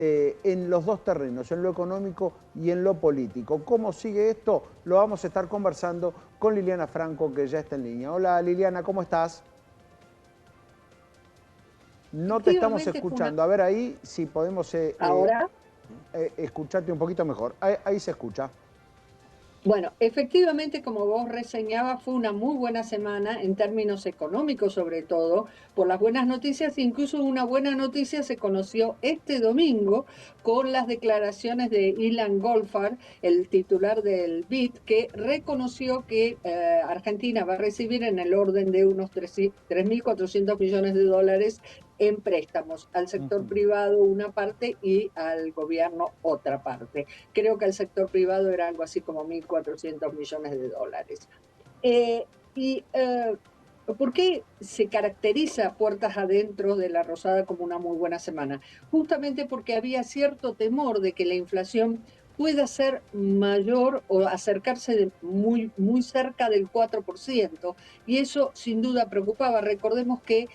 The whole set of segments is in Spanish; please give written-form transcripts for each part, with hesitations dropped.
en los dos terrenos, en lo económico y en lo político. ¿Cómo sigue esto? Lo vamos a estar conversando con Liliana Franco, que ya está en línea. Hola Liliana, ¿cómo estás? No te estamos Efectivamente fue una... escuchando. A ver ahí si podemos Ahora, escucharte un poquito mejor. Ahí se escucha. bueno, efectivamente, como vos reseñabas, fue una muy buena semana en términos económicos, sobre todo, por las buenas noticias. Incluso una buena noticia se conoció este domingo con las declaraciones de Ilan Goldfarb, el titular del BID, que reconoció que Argentina va a recibir en el orden de unos 3.400 millones de dólares en préstamos al sector Ujú. privado una parte y al gobierno otra parte. Creo que el sector privado era algo así como 1.400 millones de dólares. Eh, y ¿Por qué se caracteriza puertas adentro de la Rosada como una muy buena semana? Justamente porque había cierto temor de que la inflación pueda ser mayor o acercarse muy, muy cerca del 4%, y eso sin duda preocupaba. Recordemos que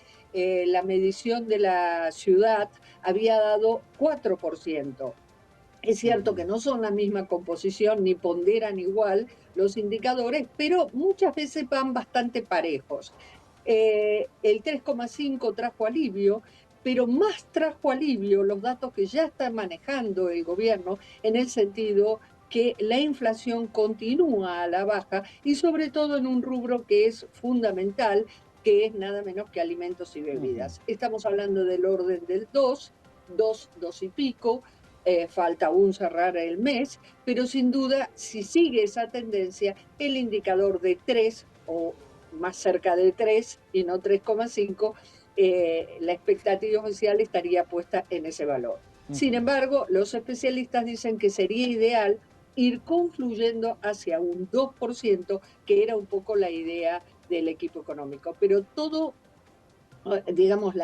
la medición de la ciudad había dado 4%. Es cierto que Ujú. no son la misma composición ni ponderan igual los indicadores, pero muchas veces van bastante parejos. El 3,5 trajo alivio, pero más trajo alivio los datos que ya está manejando el gobierno en el sentido que la inflación continúa a la baja y sobre todo en un rubro que es fundamental, que es nada menos que alimentos y Ujú. bebidas. Estamos hablando del orden del 2 y pico. Falta aún cerrar el mes, pero sin duda, si sigue esa tendencia, el indicador de 3 o más cerca de 3 y no 3,5, la expectativa oficial estaría puesta en ese valor. Sin Ujú. embargo, los especialistas dicen que sería ideal ir confluyendo hacia un 2%, que era un poco la idea del equipo económico. Pero todo, digamos,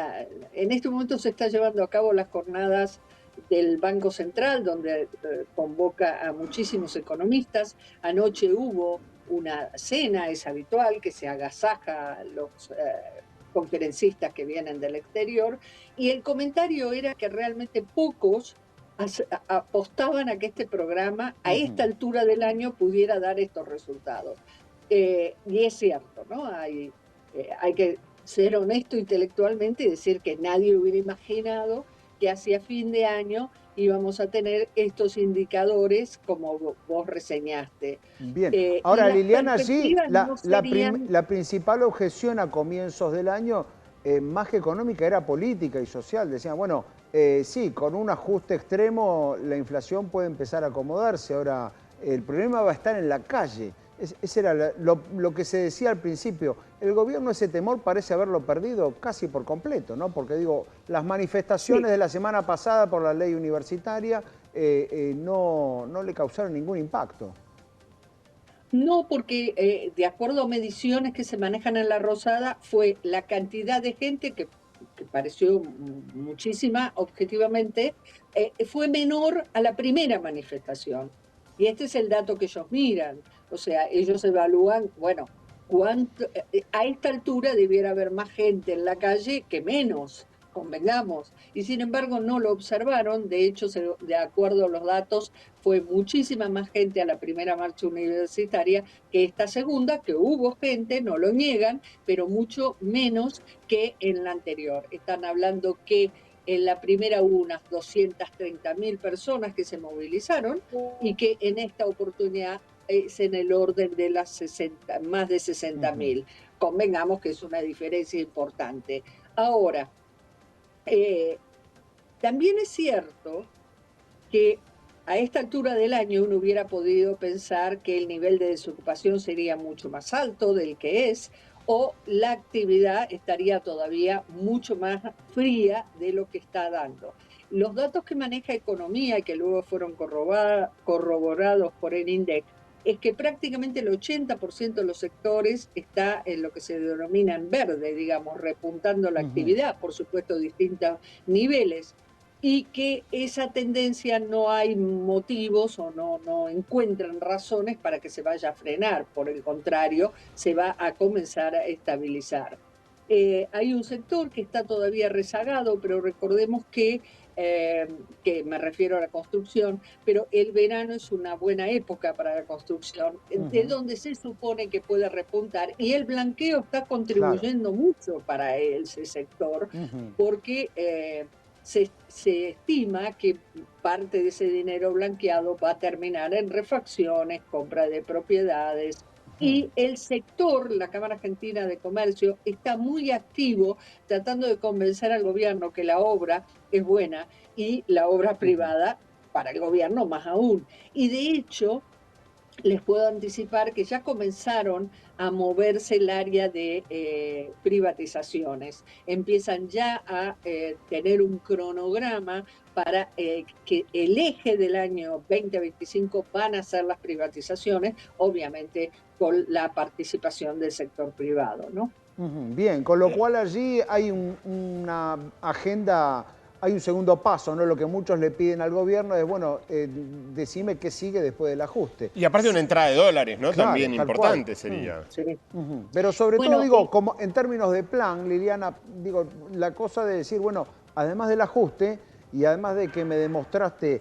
en este momento se está llevando a cabo las jornadas del Banco Central, donde convoca a muchísimos economistas. Anoche hubo una cena, es habitual que se agasaja a los conferencistas que vienen del exterior, y el comentario era que realmente pocos apostaban a que este programa a esta Ujú. altura del año pudiera dar estos resultados. Y es cierto, ¿no? Hay que ser honesto intelectualmente y decir que nadie hubiera imaginado que hacia fin de año íbamos a tener estos indicadores como vos reseñaste. Bien, Y ahora las Liliana, allí perspectivas no serían... la principal objeción a comienzos del año, más que económica, era política y social. Decían, bueno, sí, con un ajuste extremo la inflación puede empezar a acomodarse. Ahora, el problema va a estar en la calle. Ese era lo que se decía al principio. El gobierno ese temor parece haberlo perdido casi por completo, ¿no? Porque digo, las Sí, manifestaciones de la semana pasada por la ley universitaria no le causaron ningún impacto. no, porque de acuerdo a mediciones que se manejan en la Rosada, fue la cantidad de gente que pareció muchísima objetivamente, fue menor a la primera manifestación. Y este es el dato que ellos miran. O sea, ellos evalúan, bueno, a esta altura debiera haber más gente en la calle que menos, convengamos. Y sin embargo no lo observaron. De hecho, de acuerdo a los datos, fue muchísima más gente a la primera marcha universitaria que esta segunda, que hubo gente, no lo niegan, pero mucho menos que en la anterior. Están hablando que en la primera hubo unas 230.000 personas que se movilizaron y que en esta oportunidad es en el orden de las 60, más de Ujú. 60.000. Convengamos que es una diferencia importante. Ahora, eh, también es cierto que a esta altura del año uno hubiera podido pensar que el nivel de desocupación sería mucho más alto del que es, o la actividad estaría todavía mucho más fría de lo que está dando. Los datos que maneja Economía y que luego fueron corroborados por el INDEC es que prácticamente el 80% de los sectores está en lo que se denomina en verde, digamos, repuntando la Ujú. actividad, por supuesto, distintos niveles, y que esa tendencia no hay motivos o no encuentran razones para que se vaya a frenar. Por el contrario, se va a comenzar a estabilizar. Hay un sector que está todavía rezagado, pero recordemos que que me refiero a la construcción, pero el verano es una buena época para la construcción, de donde se supone que puede repuntar, y el blanqueo está Claro. contribuyendo mucho para ese sector, porque se estima que parte de ese dinero blanqueado va a terminar en refacciones, compra de propiedades, y el sector, la Cámara Argentina de Comercio, está muy activo tratando de convencer al gobierno que la obra es buena y la obra privada para el gobierno más aún. Y de hecho, les puedo anticipar que ya comenzaron a moverse el área de privatizaciones. Empiezan ya a tener un cronograma para que el eje del año 2025 van a ser las privatizaciones, obviamente con la participación del sector privado, ¿no? Bien, con lo cual allí hay una agenda, hay un segundo paso, ¿no? Lo que muchos le piden al gobierno es, bueno, decime qué sigue después del ajuste. Y aparte una entrada de dólares, ¿no? Claro, También tal cual. importante sería. Sí. Pero sobre todo, Bueno, digo, como en términos de plan, Liliana, digo, la cosa de decir, bueno, además del ajuste y además de que me demostraste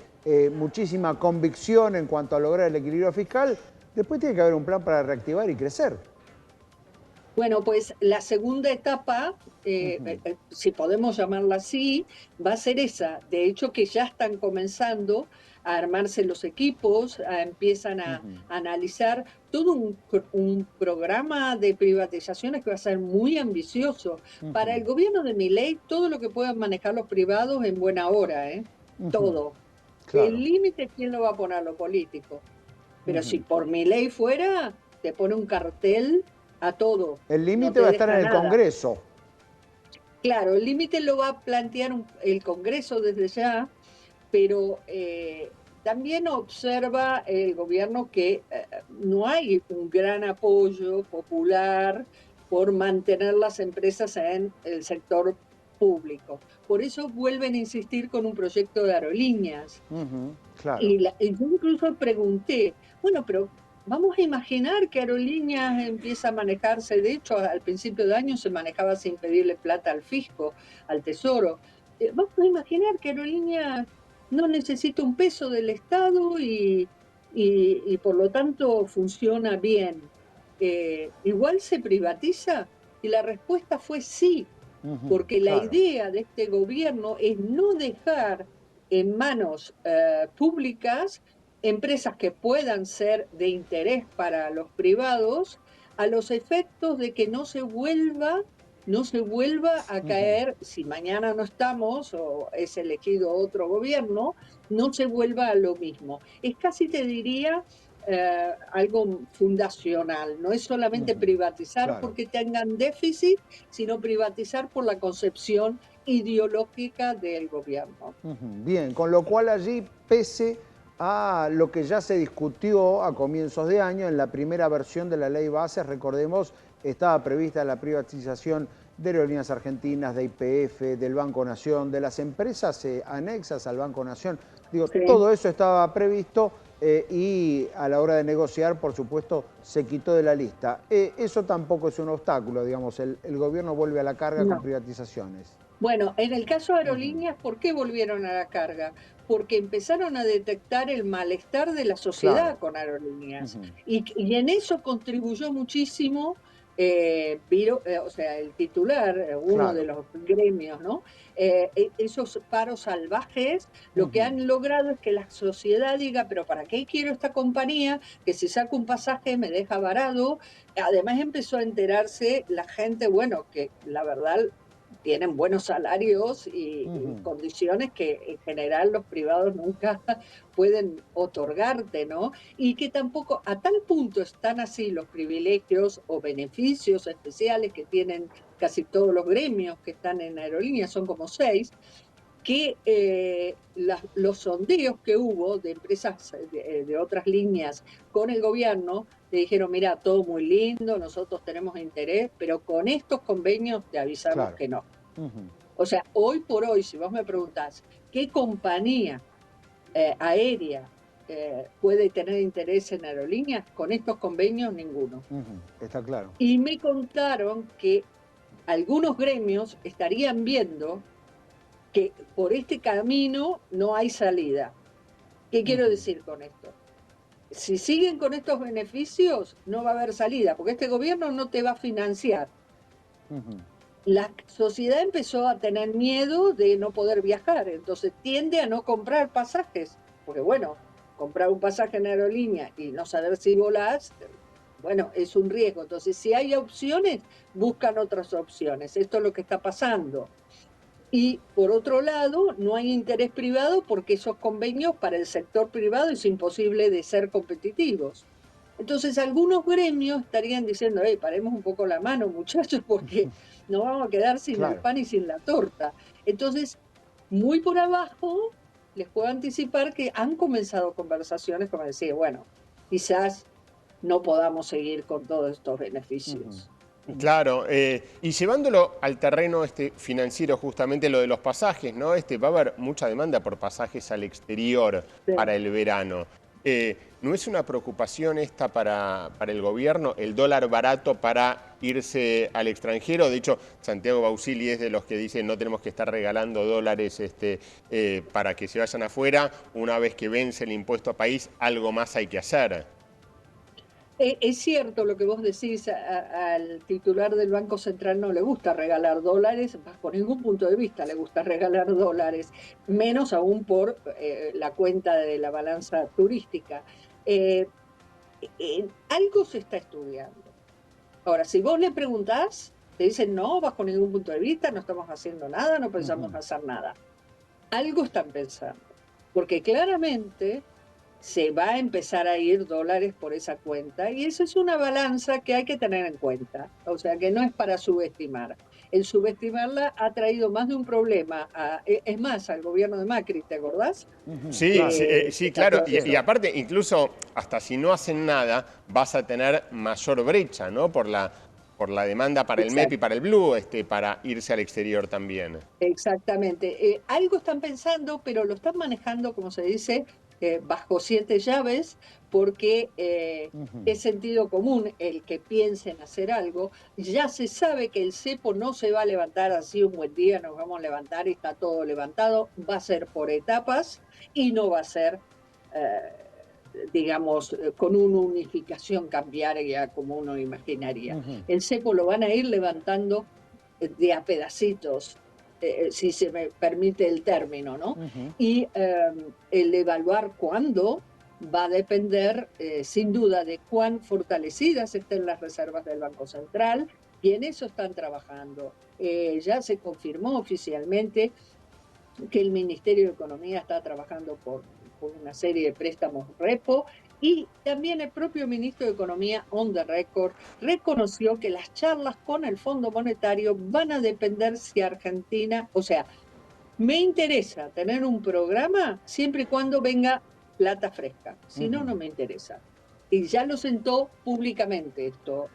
muchísima convicción en cuanto a lograr el equilibrio fiscal, después tiene que haber un plan para reactivar y crecer. bueno, pues la segunda etapa, si podemos llamarla así, va a ser esa. De hecho, que ya están comenzando a armarse los equipos, empiezan a analizar todo un programa de privatizaciones que va a ser muy ambicioso. Para el gobierno de Milei, todo lo que puedan manejar los privados en buena hora, ¿eh? Todo. El Claro. límite, ¿quién lo va a poner? Lo político. Pero si por Milei fuera, te pone un cartel a todo, El no límite te va a estar en deja el nada. Congreso. Claro, el límite lo va a plantear el Congreso desde ya, pero también observa el gobierno que no hay un gran apoyo popular por mantener las empresas en el sector público. Por eso vuelven a insistir con un proyecto de aerolíneas. Claro. Y yo incluso pregunté, bueno, pero vamos a imaginar que Aerolíneas empieza a manejarse, de hecho, al principio de año se manejaba sin pedirle plata al fisco, al tesoro. Vamos a imaginar que Aerolíneas no necesita un peso del Estado y por lo tanto funciona bien. ¿Igual se privatiza? Y la respuesta fue sí, porque la Claro. idea de este gobierno es no dejar en manos públicas empresas que puedan ser de interés para los privados, a los efectos de que no se vuelva a caer, si mañana no estamos o es elegido otro gobierno, no se vuelva a lo mismo. Es casi, te diría, algo fundacional, no es solamente privatizar Claro. porque tengan déficit, sino privatizar por la concepción ideológica del gobierno. Bien, con lo cual allí, pese a lo que ya se discutió a comienzos de año, en la primera versión de la ley base, recordemos, estaba prevista la privatización de Aerolíneas Argentinas, de YPF, del Banco Nación, de las empresas anexas al Banco Nación. Digo, Sí. todo eso estaba previsto y a la hora de negociar, por supuesto, se quitó de la lista. Eso tampoco es un obstáculo, digamos, el gobierno vuelve a la carga con No. privatizaciones. Bueno, en el caso de Aerolíneas, ¿por qué volvieron a la carga? Porque empezaron a detectar el malestar de la Claro. sociedad con Aerolíneas. Y en eso contribuyó muchísimo, o sea, el titular, uno de Claro. los gremios, ¿no? Esos paros salvajes, lo que Ujú. han logrado es que la sociedad diga, pero ¿para qué quiero esta compañía? Que si saco un pasaje me deja varado. Además empezó a enterarse la gente, bueno, que la verdad tienen buenos salarios y condiciones que en general los privados nunca pueden otorgarte, ¿no? Y que tampoco a tal punto están así los privilegios o beneficios especiales que tienen casi todos los gremios que están en aerolíneas, son como 6, que los sondeos que hubo de empresas de otras líneas con el gobierno le dijeron, mira, todo muy lindo, nosotros tenemos interés, pero con estos convenios te avisamos Claro. que no. Ujú. O sea, hoy por hoy, si vos me preguntás, ¿qué compañía aérea puede tener interés en aerolíneas? Con estos convenios, ninguno. Está claro. Y me contaron que algunos gremios estarían viendo que por este camino no hay salida. ¿Qué quiero decir con esto? Si siguen con estos beneficios, no va a haber salida, porque este gobierno no te va a financiar. La sociedad empezó a tener miedo de no poder viajar, entonces tiende a no comprar pasajes, porque bueno, comprar un pasaje en aerolínea y no saber si volás, bueno, es un riesgo. Entonces, si hay opciones, buscan otras opciones. Esto es lo que está pasando. Y por otro lado, no hay interés privado porque esos convenios para el sector privado es imposible de ser competitivos. Entonces, algunos gremios estarían diciendo, paremos un poco la mano, muchachos, porque nos vamos a quedar sin el Claro. pan y sin la torta. Entonces, muy por abajo, les puedo anticipar que han comenzado conversaciones como decir, bueno, quizás no podamos seguir con todos estos beneficios. Claro, y llevándolo al terreno financiero, justamente lo de los pasajes, ¿no? Va a haber mucha demanda por pasajes al exterior Sí. para el verano. ¿No es una preocupación esta para el gobierno, el dólar barato para irse al extranjero? De hecho, Santiago Bausili es de los que dicen no tenemos que estar regalando dólares para que se vayan afuera. Una vez que vence el impuesto a país, algo más hay que hacer. Es cierto lo que vos decís, al titular del Banco Central no le gusta regalar dólares, bajo ningún punto de vista le gusta regalar dólares, menos aún por la cuenta de la balanza turística. Eh, Algo se está estudiando. Ahora, si vos le preguntás, te dicen no, bajo ningún punto de vista, no estamos haciendo nada, no pensamos hacer nada. Algo están pensando, porque claramente se va a empezar a ir dólares por esa cuenta y eso es una balanza que hay que tener en cuenta, o sea que no es para subestimar. El subestimarla ha traído más de un problema, es más, al gobierno de Macri, ¿te acordás? Sí, Claro. sí, claro. Y aparte, incluso hasta si no hacen nada, vas a tener mayor brecha, ¿no? Por la demanda para el MEP y Exacto. para el Blue, para irse al exterior también. Exactamente. Algo están pensando, pero lo están manejando, como se dice, bajo 7 llaves, porque es sentido común el que piensen hacer algo. Ya se sabe que el cepo no se va a levantar así un buen día, nos vamos a levantar y está todo levantado. Va a ser por etapas y no va a ser, digamos, con una unificación cambiaria como uno imaginaría. El cepo lo van a ir levantando de a pedacitos, si se me permite el término, ¿no? Y el evaluar cuándo va a depender, sin duda, de cuán fortalecidas estén las reservas del Banco Central, y en eso están trabajando. Ya se confirmó oficialmente que el Ministerio de Economía está trabajando por una serie de préstamos repo, y también el propio ministro de Economía, on the record, reconoció que las charlas con el Fondo Monetario van a depender si Argentina, o sea, me interesa tener un programa siempre y cuando venga plata fresca, si no, no me interesa. Y ya lo sentó públicamente esto,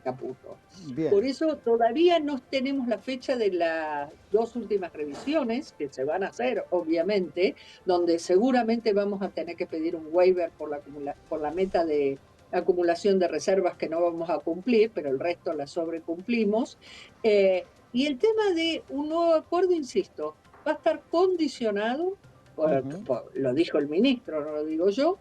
Caputo. Bien. Por eso todavía no tenemos la fecha de las 2 últimas revisiones que se van a hacer, obviamente, donde seguramente vamos a tener que pedir un waiver por la meta de acumulación de reservas que no vamos a cumplir, pero el resto la sobrecumplimos. Y el tema de un nuevo acuerdo, insisto, va a estar condicionado, lo dijo el ministro, no lo digo yo,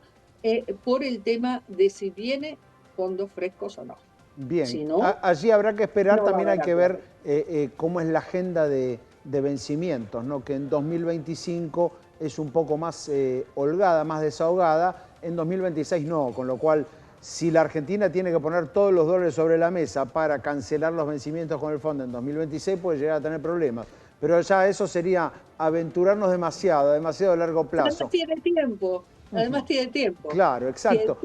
por el tema de si viene fondos frescos o no. Bien, Si no, allí habrá que esperar, no va a también hay haber que ver acuerdo. cómo es la agenda de vencimientos, ¿no? Que en 2025 es un poco más holgada, más desahogada, en 2026 no, con lo cual si la Argentina tiene que poner todos los dólares sobre la mesa para cancelar los vencimientos con el fondo en 2026 puede llegar a tener problemas. Pero ya eso sería aventurarnos demasiado, demasiado a largo Además plazo. tiene tiempo, además tiene tiempo. Claro, exacto.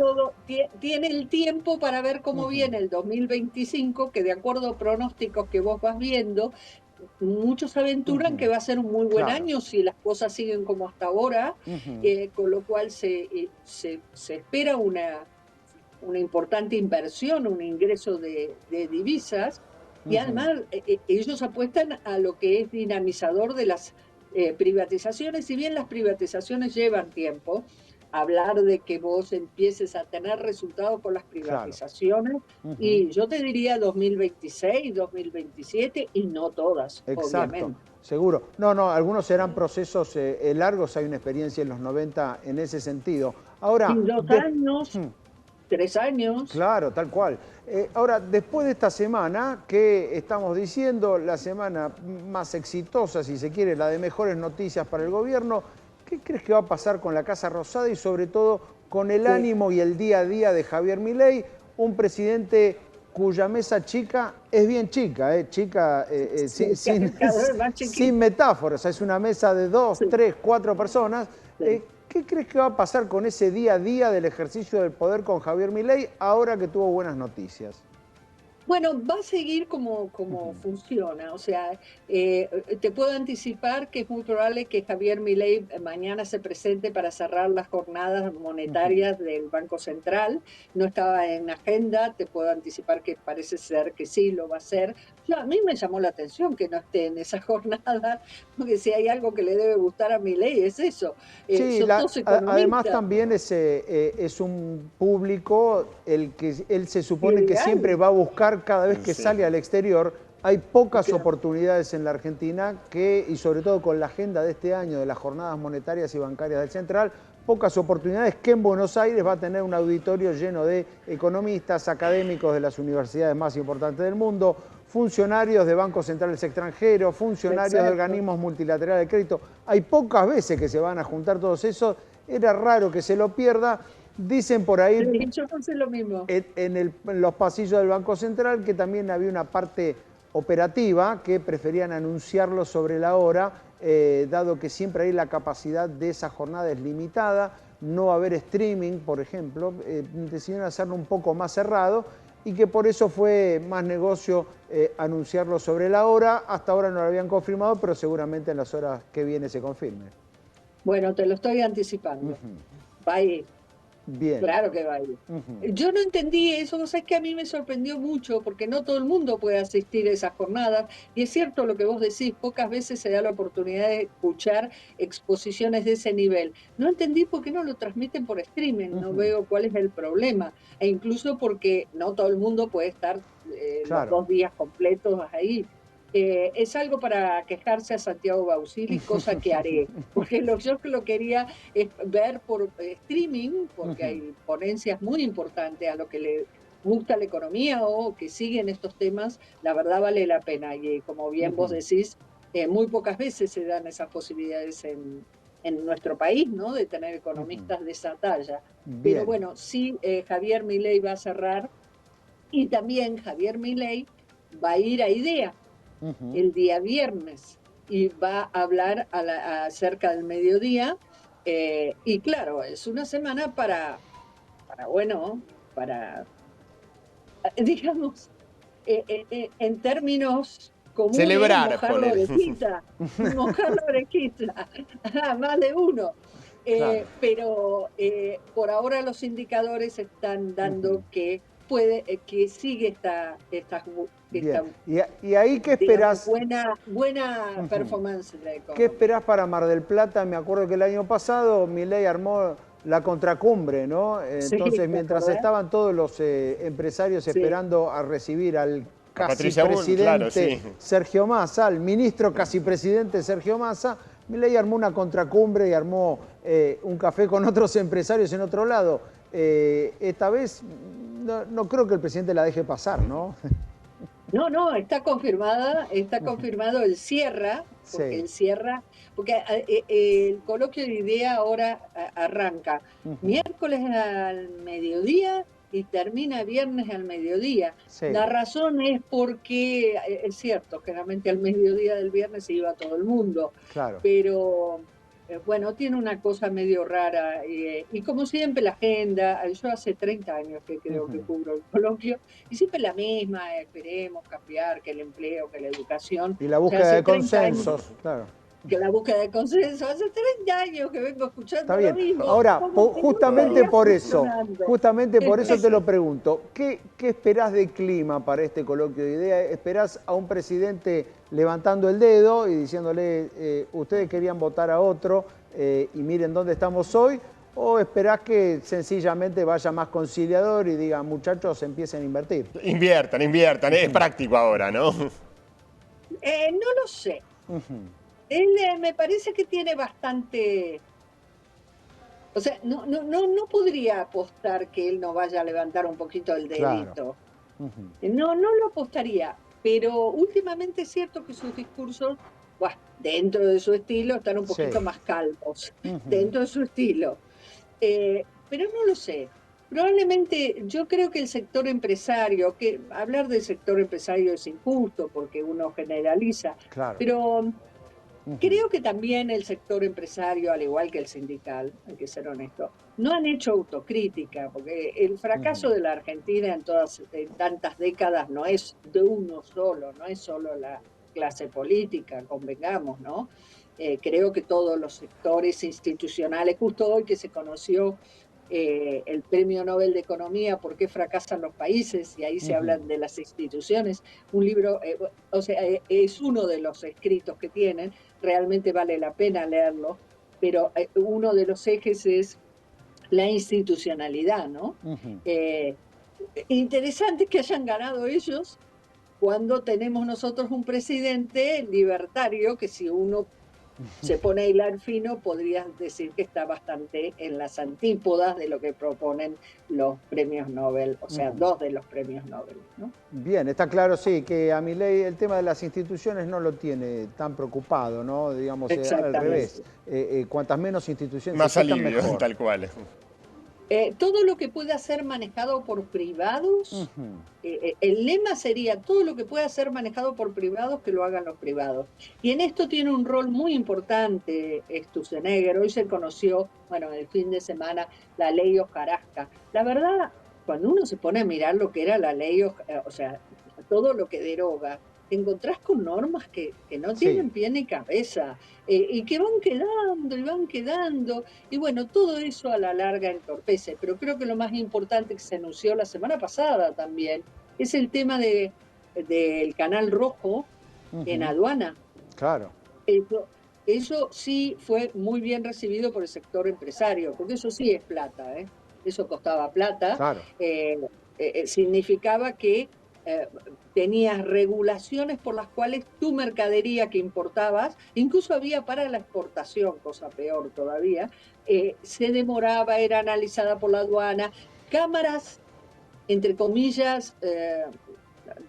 Tiene el tiempo para ver cómo viene el 2025, que de acuerdo a pronósticos que vos vas viendo, muchos aventuran que va a ser un muy buen Claro. año si las cosas siguen como hasta ahora, con lo cual se espera una importante inversión, un ingreso de divisas, y además ellos apuestan a lo que es dinamizador de las privatizaciones. Si bien las privatizaciones llevan tiempo, hablar de que vos empieces a tener resultados con las Claro. privatizaciones, y yo te diría 2026, 2027, y no todas, Exacto. obviamente. seguro. No, no, algunos serán procesos largos, hay una experiencia en los 90 en ese sentido. Ahora, Y 2 años, 3 años. claro, tal cual. Ahora, después de esta semana, que estamos diciendo, la semana más exitosa, si se quiere, la de mejores noticias para el gobierno, ¿qué crees que va a pasar con la Casa Rosada y sobre todo con el ánimo y el día a día de Javier Milei, un presidente cuya mesa chica es bien chica, chica Cada vez más chiquita. sin metáforas, es una mesa de 2, 3, 4 personas. Sí. ¿Qué crees que va a pasar con ese día a día del ejercicio del poder con Javier Milei ahora que tuvo buenas noticias? Bueno, va a seguir como funciona. O sea, te puedo anticipar que es muy probable que Javier Milei mañana se presente para cerrar las jornadas monetarias del Banco Central. No estaba en agenda, te puedo anticipar que parece ser que sí lo va a hacer. A mí me llamó la atención que no esté en esa jornada, porque si hay algo que le debe gustar a Milei es eso. Sí, Son todos además economistas. también es un público el que él se supone que Ideal. siempre va a buscar cada vez que Sí. sale al exterior. Hay pocas Claro. oportunidades en la Argentina y sobre todo con la agenda de este año de las jornadas monetarias y bancarias del Central, pocas oportunidades que en Buenos Aires va a tener un auditorio lleno de economistas, académicos de las universidades más importantes del mundo, funcionarios de bancos centrales extranjeros, funcionarios de Exacto. organismos multilaterales de crédito. Hay pocas veces que se van a juntar todos esos. Era raro que se lo pierda. Dicen por ahí Sí, yo pensé lo mismo. en los pasillos del Banco Central que también había una parte operativa que preferían anunciarlo sobre la hora, dado que siempre ahí la capacidad de esa jornada es limitada, no va a haber streaming, por ejemplo, decidieron hacerlo un poco más cerrado y que por eso fue más negocio anunciarlo sobre la hora. Hasta ahora no lo habían confirmado, pero seguramente en las horas que viene se confirme. Bueno, te lo estoy anticipando. Va a ir. Bien. Claro que va a ir. Yo no entendí eso, o sea, es que a mí me sorprendió mucho porque no todo el mundo puede asistir a esas jornadas y es cierto lo que vos decís, pocas veces se da la oportunidad de escuchar exposiciones de ese nivel. No entendí por qué no lo transmiten por streaming, no veo cuál es el problema, e incluso porque no todo el mundo puede estar Claro. los 2 días completos ahí. Es algo para quejarse a Santiago Bausili, cosa que haré, porque yo lo quería es ver por streaming, porque hay ponencias muy importantes a lo que le gusta la economía o que siguen estos temas, la verdad vale la pena. Y como bien vos decís, muy pocas veces se dan esas posibilidades en nuestro país, ¿no? De tener economistas de esa talla. Bien. Pero bueno, sí, Javier Milei va a cerrar y también Javier Milei va a ir a IDEA el día viernes y va a hablar cerca del mediodía. Y claro, es una semana digamos, en términos comunes, Celebrar, mojar la ponele. orejita, mojar la orejita, a más de uno. Claro. Pero por ahora los indicadores están dando que que sigue esta Bien. ¿Y ahí qué esperás? digamos, buena performance de la ¿Qué economía. esperás para Mar del Plata? Me acuerdo que el año pasado Milei armó la contracumbre, ¿no? Sí, Entonces, ¿te mientras acordás? estaban todos los empresarios Sí. esperando a recibir al casi Patricia Bull, presidente claro, sí. Sergio Massa, al ministro casi presidente Sergio Massa, Milei armó una contracumbre y armó un café con otros empresarios en otro lado. Esta vez no creo que el presidente la deje pasar, ¿no? No, está confirmado el cierra, porque Sí. el cierra, porque el coloquio de idea ahora arranca miércoles al mediodía y termina viernes al mediodía. Sí. La razón es porque, es cierto, generalmente al mediodía del viernes se iba todo el mundo, Claro. pero bueno, tiene una cosa medio rara y como siempre la agenda, yo hace 30 años que creo que cubro el coloquio y siempre la misma, esperemos cambiar, que el empleo, que la educación. Y la O sea, búsqueda hace de 30 años consensos, claro. que la búsqueda de consenso, hace 30 años que vengo escuchando Está lo bien. mismo. Ahora, como que no justamente estaría por eso, funcionando. te lo pregunto. ¿Qué esperás de clima para este coloquio de ideas? ¿Esperás a un presidente levantando el dedo y diciéndole, ustedes querían votar a otro y miren dónde estamos hoy? ¿O esperás que sencillamente vaya más conciliador y diga, muchachos, empiecen a invertir? Inviertan, es práctico ahora, ¿no? No lo sé. Él me parece que tiene bastante, o sea, no podría apostar que él no vaya a levantar un poquito el Claro. dedito. No lo apostaría, pero últimamente es cierto que sus discursos, buah, dentro de su estilo, están un Sí. poquito más calmos, dentro de su estilo. Pero no lo sé. Probablemente yo creo que el sector empresario, que hablar del sector empresario es injusto porque uno generaliza, Claro. pero creo que también el sector empresario, al igual que el sindical, hay que ser honesto, no han hecho autocrítica, porque el fracaso de la Argentina en tantas décadas no es de uno solo, no es solo la clase política, convengamos, ¿no? Creo que todos los sectores institucionales, justo hoy que se conoció el Premio Nobel de Economía, ¿por qué fracasan los países? Y ahí se hablan de las instituciones. Un libro, o sea, es uno de los escritos que tienen, realmente vale la pena leerlo, pero uno de los ejes es la institucionalidad, ¿no? Eh, Interesante que hayan ganado ellos cuando tenemos nosotros un presidente libertario que si uno se pone a hilar fino, podrías decir que está bastante en las antípodas de lo que proponen los premios Nobel, o sea, dos de los premios Nobel, ¿no? Bien, está claro, sí, que a Milei el tema de las instituciones no lo tiene tan preocupado, ¿no? Digamos, al revés. Exactamente. Cuantas menos instituciones Más existan, alivio, mejor. tal cual. Todo lo que pueda ser manejado por privados, el lema sería todo lo que pueda ser manejado por privados, que lo hagan los privados. Y en esto tiene un rol muy importante Sturzenegger. Hoy se conoció, bueno, el fin de semana, la ley Hojarasca. La verdad, cuando uno se pone a mirar lo que era la ley, o sea, todo lo que deroga, te encontrás con normas que no Sí, tienen pie ni cabeza, y que van quedando y van quedando. Y bueno, todo eso a la larga entorpece, pero creo que lo más importante que se anunció la semana pasada también es el tema del canal rojo en aduana. claro, Eso, eso sí fue muy bien recibido por el sector empresario, porque eso sí es plata, ¿eh? Eso costaba plata. claro. Significaba que eh, tenías regulaciones por las cuales tu mercadería que importabas, incluso había para la exportación, cosa peor todavía, se demoraba, era analizada por la aduana, cámaras, entre comillas,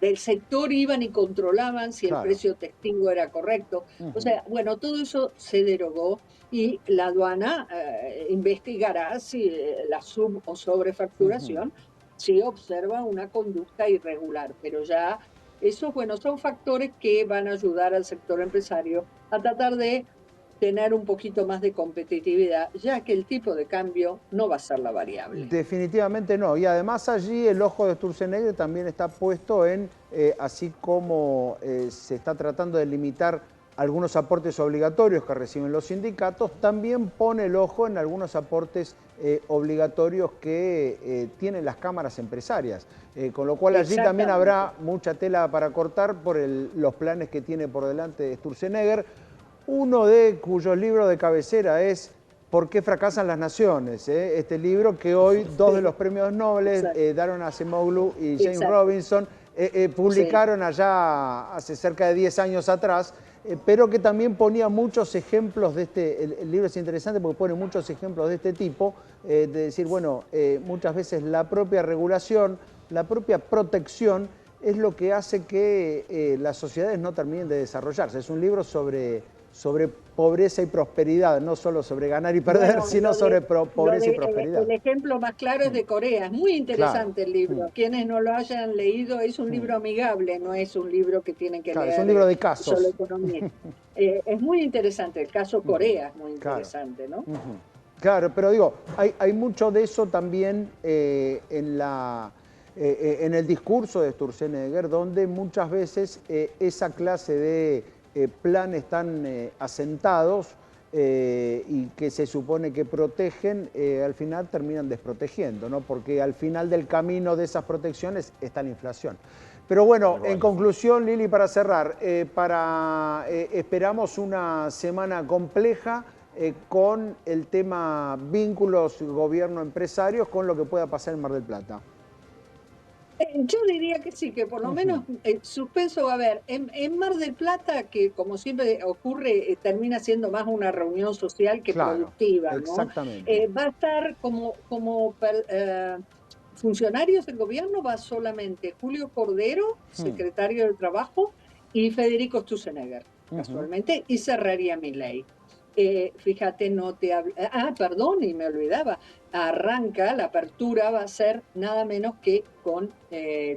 del sector iban y controlaban si el Claro. precio testigo era correcto. O sea, bueno, todo eso se derogó y la aduana investigará si la sub o sobrefacturación, si observa una conducta irregular, pero ya esos, bueno, son factores que van a ayudar al sector empresario a tratar de tener un poquito más de competitividad, ya que el tipo de cambio no va a ser la variable. Definitivamente no. Y además allí el ojo de Sturzenegger también está puesto en, así como se está tratando de limitar algunos aportes obligatorios que reciben los sindicatos, también pone el ojo en algunos aportes obligatorios que tienen las cámaras empresarias. Con lo cual allí también Exactamente. habrá mucha tela para cortar por los planes que tiene por delante Sturzenegger. Uno de cuyos libros de cabecera es ¿Por qué fracasan las naciones? Este libro que hoy dos de los premios Nobel, Exacto, Daron Acemoglu y James exacto, Robinson, sí, publicaron allá hace cerca de 10 años atrás, pero que también ponía muchos ejemplos de el libro es interesante porque pone muchos ejemplos de este tipo, de decir, bueno, muchas veces la propia regulación, la propia protección es lo que hace que las sociedades no terminen de desarrollarse. Es un libro sobre pobreza y prosperidad, no solo sobre ganar y perder, bueno, sino sobre pobreza y el prosperidad. ejemplo más claro es de Corea. Es muy Claro, interesante el libro. Quienes no lo hayan leído, es un libro amigable, no es un libro que tienen que claro, es un leer libro de solo casos. economía. Es muy interesante. El caso Corea es muy Claro. interesante, ¿no? Claro, pero digo, hay mucho de eso también en el discurso de Sturzenegger, donde muchas veces esa clase de planes tan asentados y que se supone que protegen, al final terminan desprotegiendo, ¿no? Porque al final del camino de esas protecciones está la inflación. Pero bueno, en conclusión, Lili, para cerrar, esperamos una semana compleja con el tema vínculos gobierno-empresarios con lo que pueda pasar en Mar del Plata. Yo diría que sí, que por lo menos suspenso va a haber. En Mar del Plata, que como siempre ocurre, termina siendo más una reunión social que Claro, productiva, ¿no? exactamente. Va a estar funcionarios del gobierno, va solamente Julio Cordero, Hmm, secretario de Trabajo, y Federico Stussenegger, ujú. casualmente, y cerraría Milei. Fíjate, no te hablo. Ah, perdón, y me olvidaba. Arranca, la apertura va a ser nada menos que con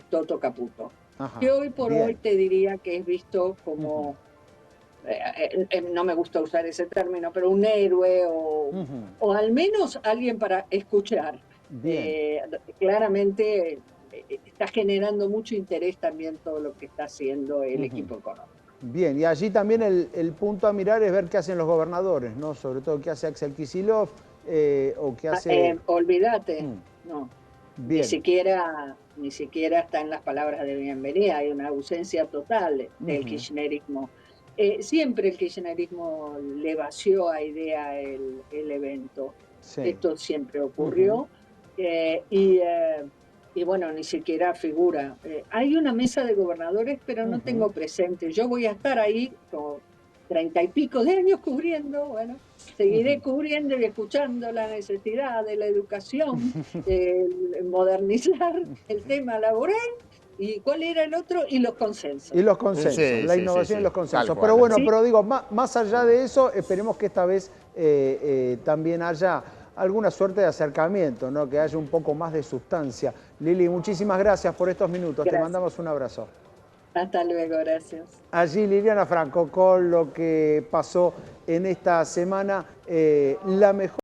Toto Caputo, que Ajá, hoy por hoy bien. te diría que es visto Ujú, como, no me gusta usar ese término, pero un héroe ujú. o al menos alguien para escuchar. Bien. Eh, Claramente está generando mucho interés también todo lo que está haciendo el Ujú. equipo económico. Bien, y allí también el punto a mirar es ver qué hacen los gobernadores, ¿no? Sobre todo qué hace Axel Kicillof o qué hace... Olvídate, Mm, no, bien. ni siquiera está en las palabras de bienvenida, hay una ausencia total del Ujú, kirchnerismo. Siempre el kirchnerismo le vació a idea el evento, sí. esto siempre Ujú, ocurrió, eh, y, eh, y bueno, ni siquiera figura. Hay una mesa de gobernadores, pero no ujú, tengo presente. Yo voy a estar ahí con 30 y pico de años cubriendo, bueno, seguiré ujú. cubriendo y escuchando la necesidad de la educación, modernizar el tema laboral, y cuál era el otro, y los consensos. Y los consensos, Sí, la sí, sí, innovación y sí, los tal consensos. Pero cual. bueno, ¿Sí? pero digo, más allá de eso, esperemos que esta vez también haya alguna suerte de acercamiento, ¿no? Que haya un poco más de sustancia. Lili, muchísimas gracias por estos minutos. Te Gracias. mandamos un abrazo. Hasta luego, gracias. Allí Liliana Franco con lo que pasó en esta semana, la mejor...